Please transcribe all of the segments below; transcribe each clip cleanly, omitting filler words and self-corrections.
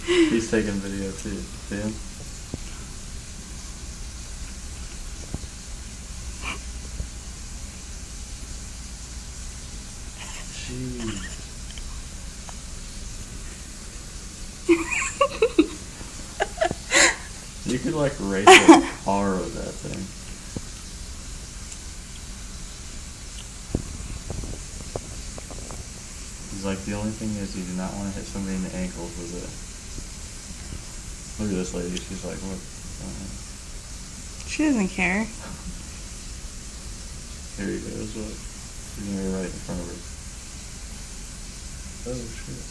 He's taking video too. See him? Jeez. You could like race the car with that thing. He's like, the only thing is you do not want to hit somebody in the ankles with it. Look at this lady, she's like, what? She doesn't care. Here he goes, look. He's gonna be right in front of her. Oh shit.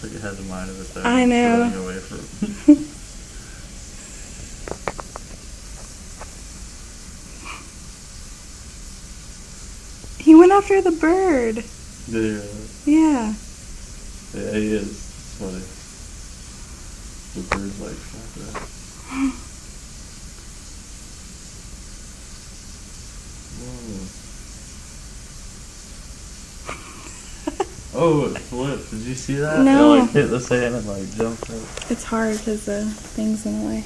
Like it had the mind of it there. I know. Running away from it. He went after the bird. Yeah. Yeah. Yeah, he is. It's funny. The bird's like, fuck that. Whoa. Oh, it flipped. Did you see that? No. It like hit the sand and like jumped up. It's hard because the thing's in the way.